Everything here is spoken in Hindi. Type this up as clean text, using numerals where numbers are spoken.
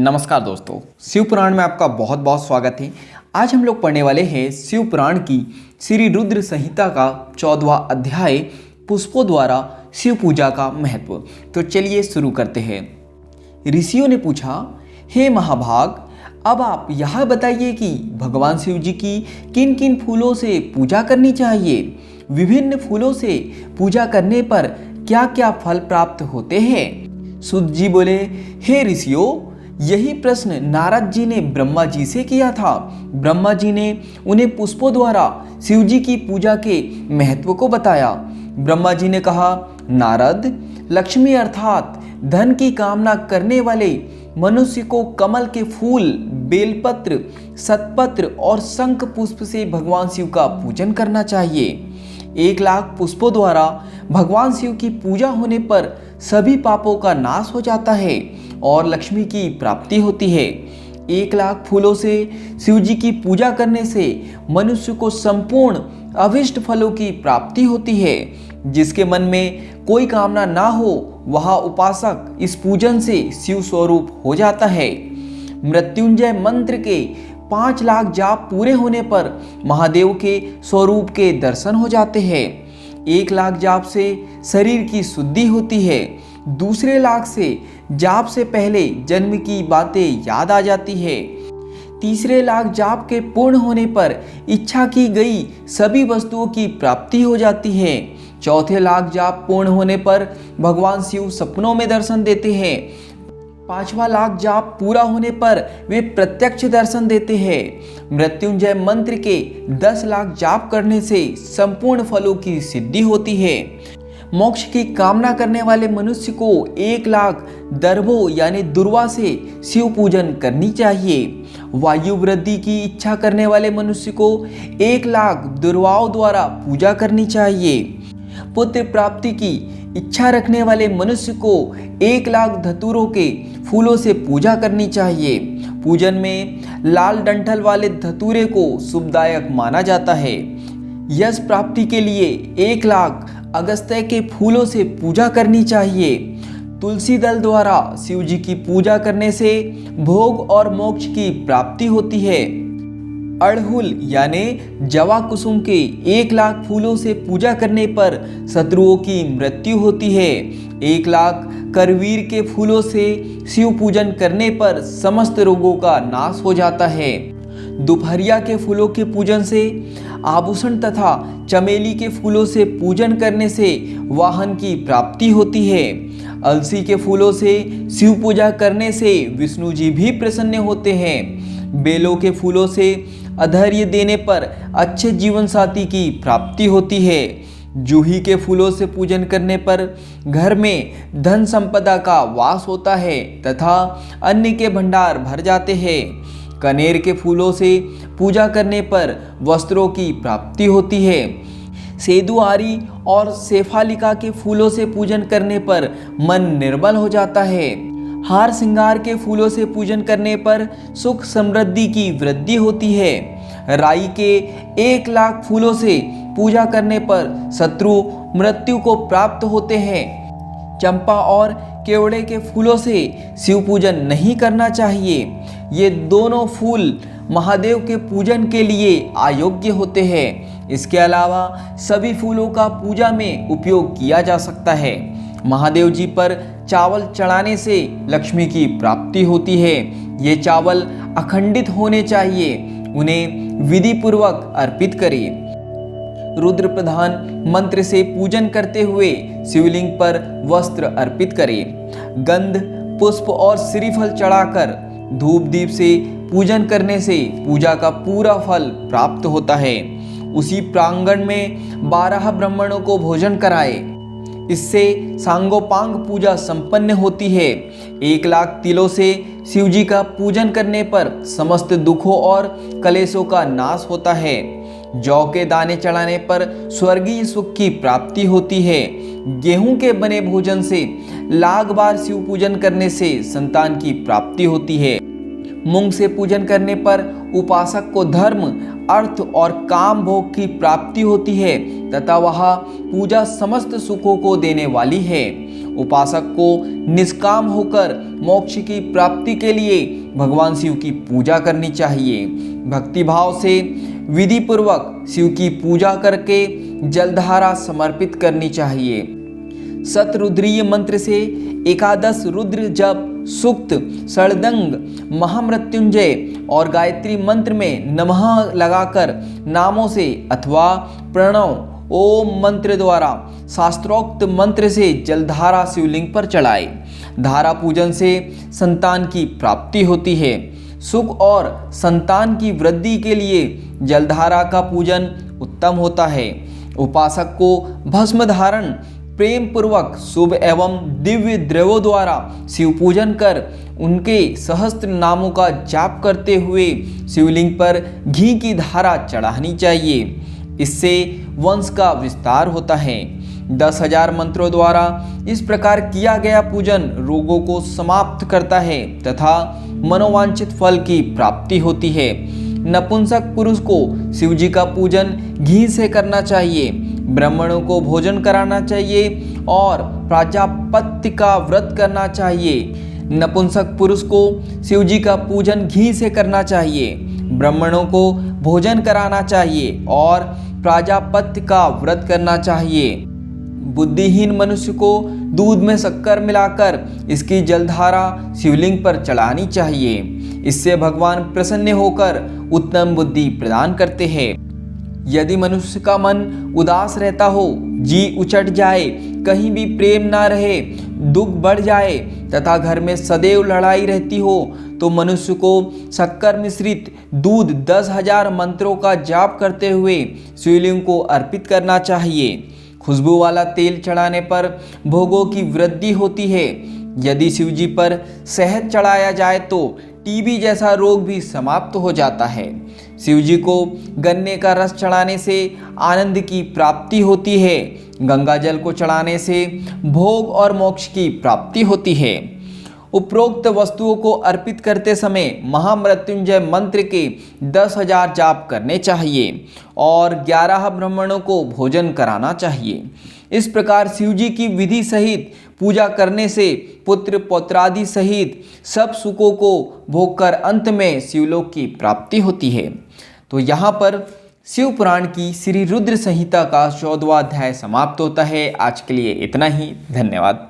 नमस्कार दोस्तों, शिव पुराण में आपका बहुत बहुत स्वागत है। आज हम लोग पढ़ने वाले हैं शिव पुराण की श्री रुद्र संहिता का 14वां अध्याय पुष्पों द्वारा शिव पूजा का महत्व। तो चलिए शुरू करते हैं। ऋषियों ने पूछा, हे महाभाग, अब आप यह बताइए कि भगवान शिव जी की किन किन फूलों से पूजा करनी चाहिए। विभिन्न फूलों से पूजा करने पर क्या क्या फल प्राप्त होते हैं। सूत जी बोले, हे ऋषियों, यही प्रश्न नारद जी ने ब्रह्मा जी से किया था। ब्रह्मा जी ने उन्हें पुष्पों द्वारा शिव जी की पूजा के महत्व को बताया। ब्रह्मा जी ने कहा, नारद, लक्ष्मी अर्थात धन की कामना करने वाले मनुष्य को कमल के फूल, बेलपत्र, सतपत्र और शंख पुष्प से भगवान शिव का पूजन करना चाहिए। 1,00,000 पुष्पों द्वारा भगवान शिव की पूजा होने पर सभी पापों का नाश हो जाता है और लक्ष्मी की प्राप्ति होती है। 1,00,000 फूलों से शिव जी की पूजा करने से मनुष्य को संपूर्ण अभिष्ट फलों की प्राप्ति होती है। जिसके मन में कोई कामना ना हो वह उपासक इस पूजन से शिव स्वरूप हो जाता है। मृत्युंजय मंत्र के 5,00,000 जाप पूरे होने पर महादेव के स्वरूप के दर्शन हो जाते हैं। 1,00,000 जाप से शरीर की शुद्धि होती है। दूसरे लाख से जाप से पहले जन्म की बातें याद आ जाती है। तीसरे लाख जाप के पूर्ण होने पर इच्छा की गई सभी वस्तुओं की प्राप्ति हो जाती है। चौथे लाख जाप पूर्ण होने पर भगवान शिव सपनों में दर्शन देते हैं। 5वां लाख जाप पूरा होने पर वे प्रत्यक्ष दर्शन देते हैं। मृत्युंजय मंत्र के 10,00,000 जाप करने से संपूर्ण फलों की सिद्धि होती है। मोक्ष की कामना करने वाले मनुष्य को 1,00,000 दर्भों यानी दुर्वा से शिव पूजन करनी चाहिए। वायु वृद्धि की इच्छा करने वाले मनुष्य को 1,00,000 दुर्वाओं द्वारा पूजा करनी चाहिए। पुत्र प्राप्ति की इच्छा रखने वाले मनुष्य को 1,00,000 धतूरों के फूलों से पूजा करनी चाहिए। पूजन में लाल डंठल वाले धतूरे को शुभदायक माना जाता है। यश प्राप्ति के लिए 1,00,000 अगस्त्य के फूलों से पूजा करनी चाहिए। तुलसी दल द्वारा शिव जी की पूजा करने से भोग और मोक्ष की प्राप्ति होती है। अड़हुल यानी जवा कुसुम के 1,00,000 फूलों से पूजा करने पर शत्रुओं की मृत्यु होती है। 1,00,000 करवीर के फूलों से शिव पूजन करने पर समस्त रोगों का नाश हो जाता है। दोपहरिया के फूलों के पूजन से, आभूषण तथा चमेली के फूलों से पूजन करने से वाहन की प्राप्ति होती है। अलसी के फूलों से शिव पूजा करने से विष्णु जी भी प्रसन्न होते हैं। बेलों के फूलों से अधैर्य देने पर अच्छे जीवन साथी की प्राप्ति होती है। जूही के फूलों से पूजन करने पर घर में धन संपदा का वास होता है तथा अन्न के भंडार भर जाते हैं। कनेर के फूलों से पूजा करने पर वस्त्रों की प्राप्ति होती है। सेदुआरी और सेफालिका के फूलों से पूजन करने पर मन निर्मल हो जाता है। हार श्रृंगार के फूलों से पूजन करने पर सुख समृद्धि की वृद्धि होती है। राई के 1,00,000 फूलों से पूजा करने पर शत्रु मृत्यु को प्राप्त होते हैं। चंपा और केवड़े के फूलों से शिव पूजन नहीं करना चाहिए। ये दोनों फूल महादेव के पूजन के लिए अयोग्य होते हैं। इसके अलावा सभी फूलों का पूजा में उपयोग किया जा सकता है। महादेव जी पर चावल चढ़ाने से लक्ष्मी की प्राप्ति होती है। ये चावल अखंडित होने चाहिए। उन्हें विधि पूर्वक अर्पित करें। रुद्र प्रधान मंत्र से पूजन करते हुए शिवलिंग पर वस्त्र अर्पित करें। गंध, पुष्प और श्रीफल चढ़ाकर धूप दीप से पूजन करने से पूजा का पूरा फल प्राप्त होता है। उसी प्रांगण में 12 ब्राह्मणों को भोजन कराए। इससे सांगोपांग पूजा संपन्न होती है। 1,00,000 तिलों से शिव जी का पूजन करने पर समस्त दुखों और कलेशों का नाश होता है। जौ के दाने चढ़ाने पर स्वर्गीय सुख की प्राप्ति होती है। गेहूं के बने भोजन से लाख बार शिव पूजन करने से संतान की प्राप्ति होती है। मूंग से पूजन करने पर उपासक को धर्म, अर्थ और काम भोग की प्राप्ति होती है तथा वह पूजा समस्त सुखों को देने वाली है। उपासक को निष्काम होकर मोक्ष की प्राप्ति के लिए भगवान शिव की पूजा करनी चाहिए। भक्ति भाव से विधि पूर्वक शिव की पूजा करके जलधारा समर्पित करनी चाहिए। शतरुद्रीय मंत्र से एकादश रुद्र जप, सूक्त, षडंग, महामृत्युंजय और गायत्री मंत्र में नमः लगाकर नामों से अथवा प्रणव ओम मंत्र द्वारा शास्त्रोक्त मंत्र से जलधारा शिवलिंग पर चढ़ाए। धारा पूजन से संतान की प्राप्ति होती है। सुख और संतान की वृद्धि के लिए जलधारा का पूजन उत्तम होता है। उपासक को भस्म धारण प्रेम पूर्वक शुभ एवं दिव्य द्रव्यों द्वारा शिव पूजन कर उनके सहस्त्र नामों का जाप करते हुए शिवलिंग पर घी की धारा चढ़ानी चाहिए। इससे वंश का विस्तार होता है। 10,000 मंत्रों द्वारा इस प्रकार किया गया पूजन रोगों को समाप्त करता है तथा मनोवांछित फल की प्राप्ति होती है। नपुंसक पुरुष को शिव जी का पूजन घी से करना चाहिए। ब्राह्मणों को भोजन कराना चाहिए और प्राजापत्य का व्रत करना चाहिए। नपुंसक पुरुष को शिव जी का पूजन घी से करना चाहिए। ब्राह्मणों को भोजन कराना चाहिए और प्राजापत्य का व्रत करना चाहिए। बुद्धिहीन मनुष्य को दूध में शक्कर मिलाकर इसकी जलधारा शिवलिंग पर चढ़ानी चाहिए। इससे भगवान प्रसन्न होकर उत्तम बुद्धि प्रदान करते हैं। यदि मनुष्य का मन उदास रहता हो, जी उचट जाए, कहीं भी प्रेम ना रहे, दुख बढ़ जाए तथा घर में सदैव लड़ाई रहती हो, तो मनुष्य को शक्कर मिश्रित दूध 10,000 मंत्रों का जाप करते हुए शिवलिंग को अर्पित करना चाहिए। खुशबू वाला तेल चढ़ाने पर भोगों की वृद्धि होती है। यदि शिवजी पर शहद चढ़ाया जाए तो टीबी जैसा रोग भी समाप्त हो जाता है। शिवजी को गन्ने का रस चढ़ाने से आनंद की प्राप्ति होती है। गंगा जल को चढ़ाने से भोग और मोक्ष की प्राप्ति होती है। उपरोक्त वस्तुओं को अर्पित करते समय महामृत्युंजय मंत्र के 10,000 जाप करने चाहिए और 11 ब्राह्मणों को भोजन कराना चाहिए। इस प्रकार शिवजी की विधि सहित पूजा करने से पुत्र पौत्रादि सहित सब सुखों को भोग कर अंत में शिवलोक की प्राप्ति होती है। तो यहाँ पर शिव पुराण की श्री रुद्र संहिता का 14वां अध्याय समाप्त होता है। आज के लिए इतना ही। धन्यवाद।